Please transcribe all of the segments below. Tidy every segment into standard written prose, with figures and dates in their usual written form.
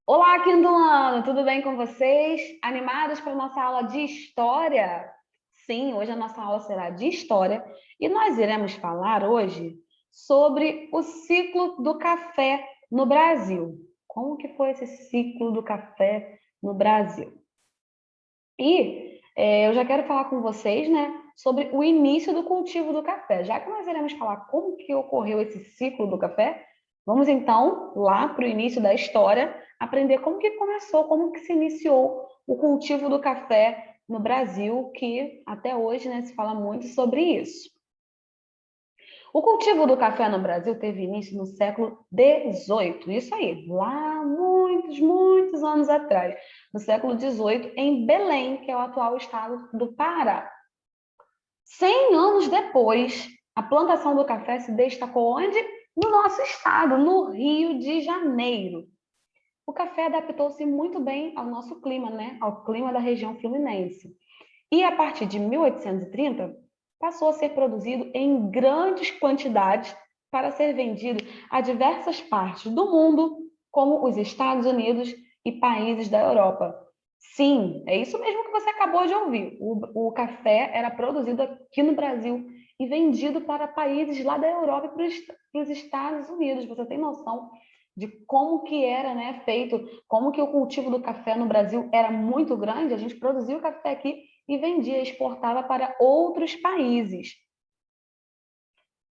Olá, quinto ano, tudo bem com vocês? Animados para a nossa aula de história? Sim, hoje a nossa aula será de história e nós iremos falar hoje sobre o ciclo do café no Brasil. Como que foi esse ciclo do café no Brasil? Eu já quero falar com vocês, né, sobre o início do cultivo do café. Já que nós iremos falar como que ocorreu esse ciclo do café, vamos então lá para o início da história, aprender como que começou, como que se iniciou o cultivo do café no Brasil, que até hoje, né, se fala muito sobre isso. O cultivo do café no Brasil teve início no século XVIII, isso aí, lá muitos anos atrás, no século XVIII, em Belém, que é o atual estado do Pará. 100 anos depois, a plantação do café se destacou onde? No nosso estado, no Rio de Janeiro. O café adaptou-se muito bem ao nosso clima, né? Ao clima da região fluminense. E a partir de 1830, passou a ser produzido em grandes quantidades para ser vendido a diversas partes do mundo, como os Estados Unidos e países da Europa. Sim, é isso mesmo que você acabou de ouvir. O café era produzido aqui no Brasil e vendido para países lá da Europa e para os Estados Unidos. Você tem noção de como que era, né, feito, como que o cultivo do café no Brasil era muito grande? A gente produzia o café aqui e vendia, exportava para outros países.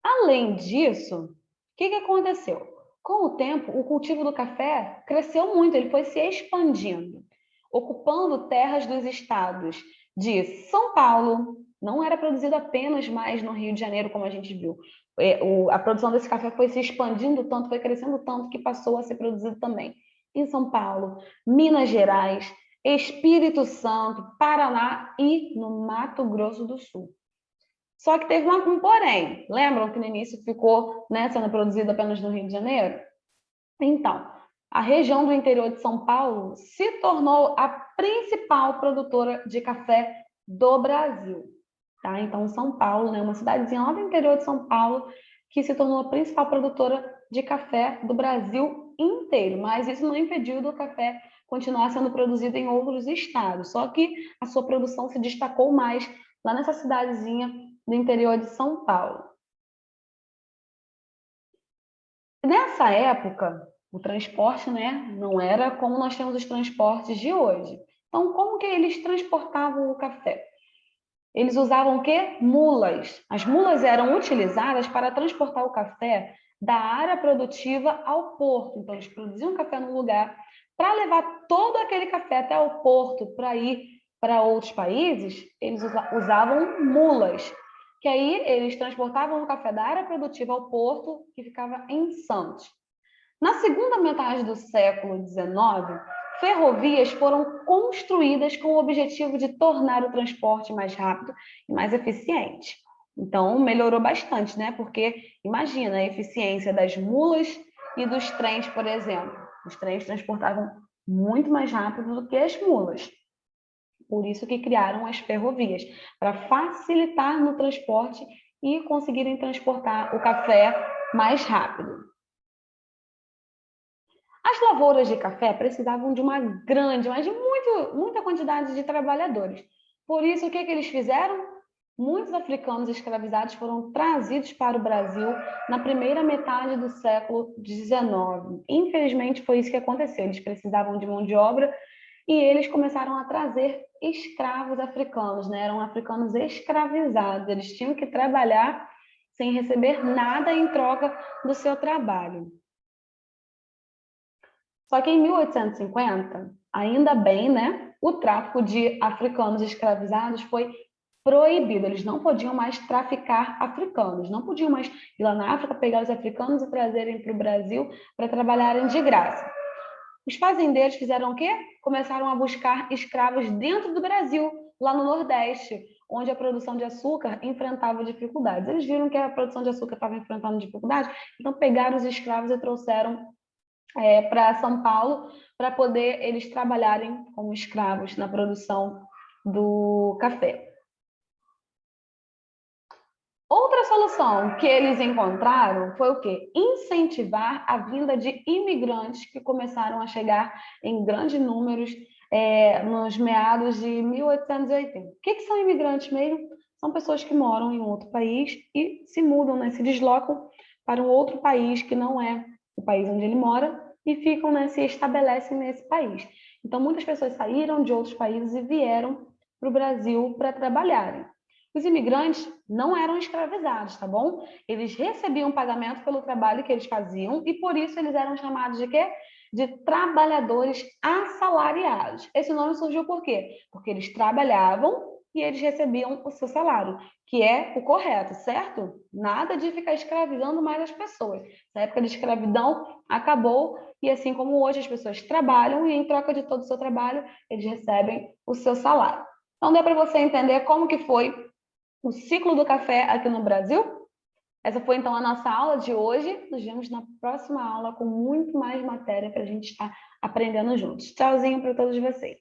Além disso, o que aconteceu? Com o tempo, o cultivo do café cresceu muito, ele foi se expandindo, ocupando terras dos estados de São Paulo, não era produzido apenas mais no Rio de Janeiro, como a gente viu. A produção desse café foi se expandindo tanto, foi crescendo tanto, que passou a ser produzido também em São Paulo, Minas Gerais, Espírito Santo, Paraná e no Mato Grosso do Sul. Só que teve um porém. Lembram que no início ficou, né, sendo produzido apenas no Rio de Janeiro? Então, a região do interior de São Paulo se tornou a principal produtora de café do Brasil. Tá? Então, São Paulo, né, uma cidadezinha lá do interior de São Paulo, que se tornou a principal produtora de café do Brasil inteiro. Mas isso não impediu do café continuar sendo produzido em outros estados. Só que a sua produção se destacou mais lá nessa cidadezinha do interior de São Paulo. Nessa época, o transporte, né, não era como nós temos os transportes de hoje. Então, como que eles transportavam o café? Eles usavam o quê? Mulas. As mulas eram utilizadas para transportar o café da área produtiva ao porto. Então, eles produziam café no lugar para levar todo aquele café até o porto para ir para outros países. Eles usavam mulas, que aí eles transportavam o café da área produtiva ao porto, que ficava em Santos. Na segunda metade do século XIX, ferrovias foram construídas com o objetivo de tornar o transporte mais rápido e mais eficiente. Então, melhorou bastante, né? Porque imagina a eficiência das mulas e dos trens, por exemplo. Os trens transportavam muito mais rápido do que as mulas. Por isso que criaram as ferrovias, para facilitar no transporte e conseguirem transportar o café mais rápido. As lavouras de café precisavam de uma grande, mas de muita quantidade de trabalhadores. Por isso, o que eles fizeram? Muitos africanos escravizados foram trazidos para o Brasil na primeira metade do século XIX. Infelizmente, foi isso que aconteceu. Eles precisavam de mão de obra e eles começaram a trazer escravos africanos, né? Eram africanos escravizados. Eles tinham que trabalhar sem receber nada em troca do seu trabalho. Só que em 1850, ainda bem, né, o tráfico de africanos escravizados foi proibido. Eles não podiam mais traficar africanos, não podiam mais ir lá na África pegar os africanos e trazerem para o Brasil para trabalharem de graça. Os fazendeiros fizeram o quê? Começaram a buscar escravos dentro do Brasil, lá no Nordeste, onde a produção de açúcar enfrentava dificuldades. Eles viram que a produção de açúcar estava enfrentando dificuldades, então pegaram os escravos e trouxeram para São Paulo, para poder eles trabalharem como escravos na produção do café. Outra solução que eles encontraram foi o quê? Incentivar a vinda de imigrantes que começaram a chegar em grandes números nos meados de 1880. O que são imigrantes mesmo? São pessoas que moram em outro país e se mudam, né? Se deslocam para um outro país que não é o país onde ele mora e ficam, né? Se estabelecem nesse país. Então, muitas pessoas saíram de outros países e vieram para o Brasil para trabalharem. Os imigrantes não eram escravizados, tá bom? Eles recebiam pagamento pelo trabalho que eles faziam e por isso eles eram chamados de quê? De trabalhadores assalariados. Esse nome surgiu por quê? Porque eles trabalhavam e eles recebiam o seu salário, que é o correto, certo? Nada de ficar escravizando mais as pessoas. Na época de escravidão acabou e assim como hoje as pessoas trabalham e em troca de todo o seu trabalho eles recebem o seu salário. Então deu para você entender como que foi o ciclo do café aqui no Brasil? Essa foi então a nossa aula de hoje. Nos vemos na próxima aula com muito mais matéria para a gente estar aprendendo juntos. Tchauzinho para todos vocês.